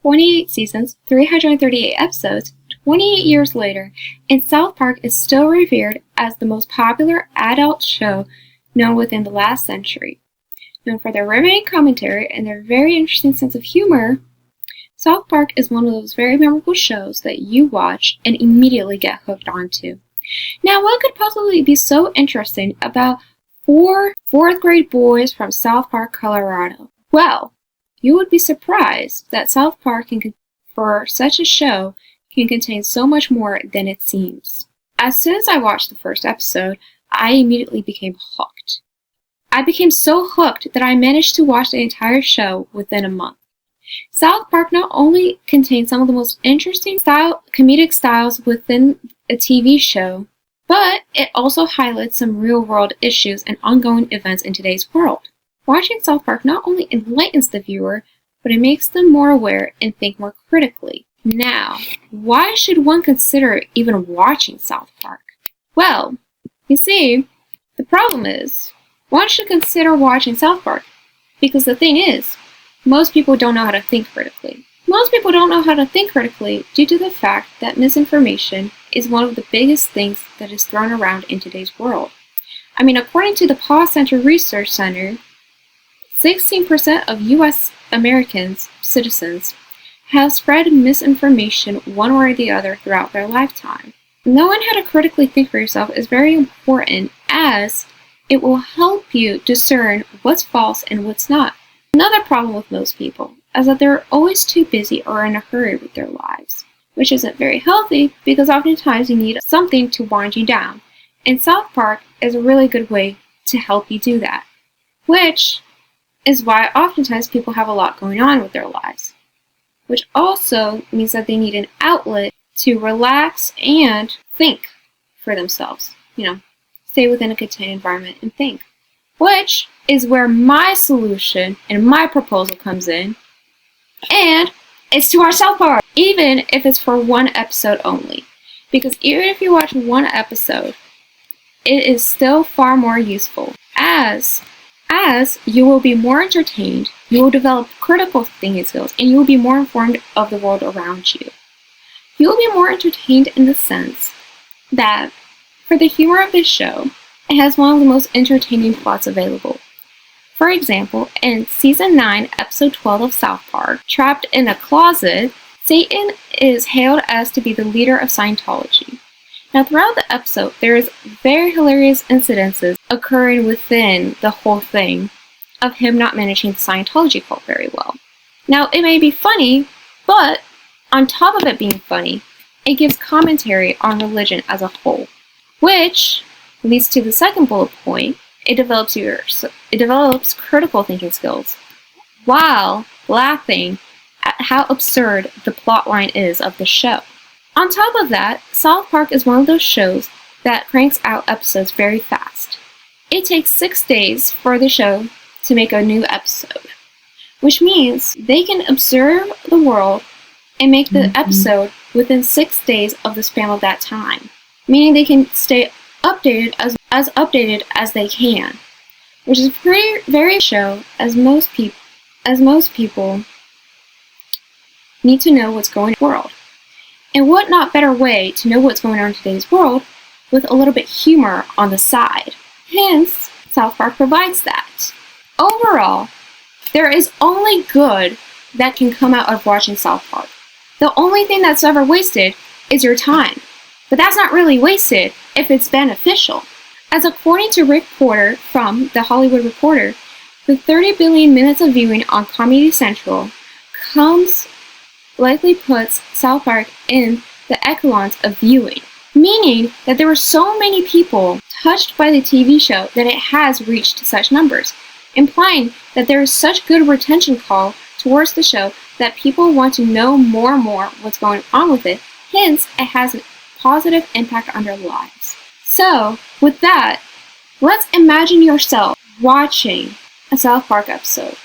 28 seasons, 338 episodes, 28 years later, and South Park is still revered as the most popular adult show known within the last century. Known for their riveting commentary and their very interesting sense of humor, South Park is one of those very memorable shows that you watch and immediately get hooked onto. Now, what could possibly be so interesting about four fourth-grade boys from South Park, Colorado? Well, you would be surprised that South Park, for such a show, can contain so much more than it seems. As soon as I watched the first episode, I immediately became hooked. I became so hooked that I managed to watch the entire show within a month. South Park not only contains some of the most interesting comedic styles within a TV show, but it also highlights some real-world issues and ongoing events in today's world. Watching South Park not only enlightens the viewer, but it makes them more aware and think more critically. Now, why should one consider even watching South Park? Well, you see, the problem is, one should consider watching South Park, because the thing is, most people don't know how to think critically. Most people don't know how to think critically due to the fact that misinformation is one of the biggest things that is thrown around in today's world. I mean, according to the Paw Center Research Center, 16% of U.S. Americans, citizens, have spread misinformation one way or the other throughout their lifetime. Knowing how to critically think for yourself is very important, as it will help you discern what's false and what's not. Another problem with most people is that they're always too busy or in a hurry with their lives, which isn't very healthy because oftentimes you need something to wind you down, and South Park is a really good way to help you do that, which is why oftentimes people have a lot going on with their lives, which also means that they need an outlet to relax and think for themselves, stay within a contained environment and think, which is where my solution and my proposal comes in, and it's to watch South Park, even if it's for one episode only. Because even if you watch one episode, it is still far more useful, as you will be more entertained, you will develop critical thinking skills, and you will be more informed of the world around you. You will be more entertained in the sense that, for the humor of this show, it has one of the most entertaining plots available. For example, in Season 9, Episode 12 of South Park, Trapped in a Closet, Satan is hailed as to be the leader of Scientology. Now, throughout the episode, there is very hilarious incidences occurring within the whole thing of him not managing the Scientology cult very well. Now, it may be funny, but on top of it being funny, it gives commentary on religion as a whole, which leads to the second bullet point. It develops critical thinking skills while laughing at how absurd the plotline is of the show. On top of that, South Park is one of those shows that cranks out episodes very fast. It takes 6 days for the show to make a new episode, which means they can observe the world and make the episode within 6 days of the span of that time, meaning they can stay updated as updated as they can, which is very show, as most people need to know what's going on in the world. And what not better way to know what's going on in today's world with a little bit humor on the side. Hence, South Park provides that. Overall, there is only good that can come out of watching South Park. The only thing that's ever wasted is your time. But that's not really wasted if it's beneficial. As according to Rick Porter from The Hollywood Reporter, the 30 billion minutes of viewing on Comedy Central likely puts South Park in the echelons of viewing, meaning that there were so many people touched by the TV show that it has reached such numbers, implying that there is such good retention call towards the show that people want to know more and more what's going on with it, hence it has a positive impact on their lives. So, with that, let's imagine yourself watching a South Park episode.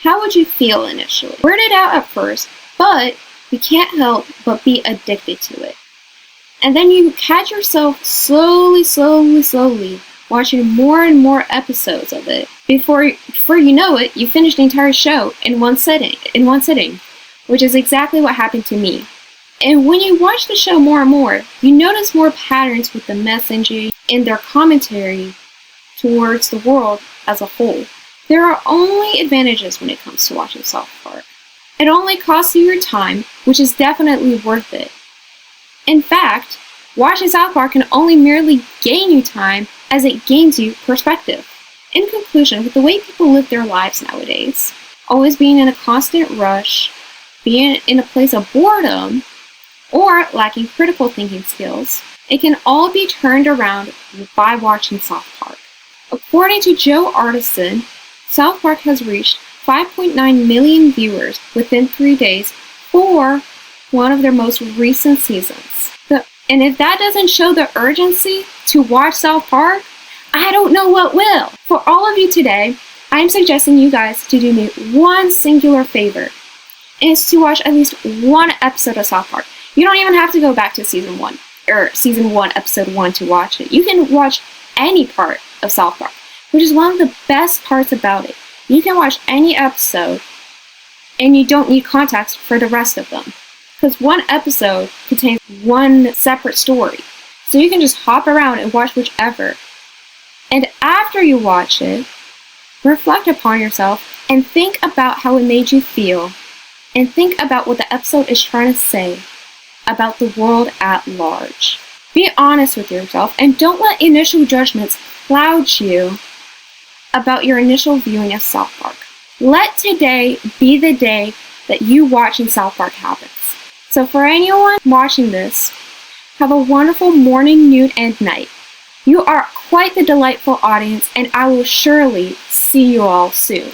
How would you feel initially? Weirded out at first, but you can't help but be addicted to it. And then you catch yourself slowly watching more and more episodes of it. Before you know it, you finish the entire show in one sitting, which is exactly what happened to me. And when you watch the show more and more, you notice more patterns with the messaging and their commentary towards the world as a whole. There are only advantages when it comes to watching South Park. It only costs you your time, which is definitely worth it. In fact, watching South Park can only merely gain you time as it gains you perspective. In conclusion, with the way people live their lives nowadays, always being in a constant rush, being in a place of boredom, or lacking critical thinking skills, it can all be turned around by watching South Park. According to Joe Artison, South Park has reached 5.9 million viewers within 3 days for one of their most recent seasons. And if that doesn't show the urgency to watch South Park, I don't know what will. For all of you today, I am suggesting you guys to do me one singular favor. And it's to watch at least one episode of South Park. You don't even have to go back to season 1, episode 1 to watch it. You can watch any part of South Park, which is one of the best parts about it. You can watch any episode, and you don't need context for the rest of them. Because one episode contains one separate story. So you can just hop around and watch whichever. And after you watch it, reflect upon yourself and think about how it made you feel. And think about what the episode is trying to say about the world at large. Be honest with yourself and don't let initial judgments cloud you about your initial viewing of South Park. Let today be the day that you watching South Park happens. So for anyone watching this, have a wonderful morning, noon, and night. You are quite the delightful audience, and I will surely see you all soon.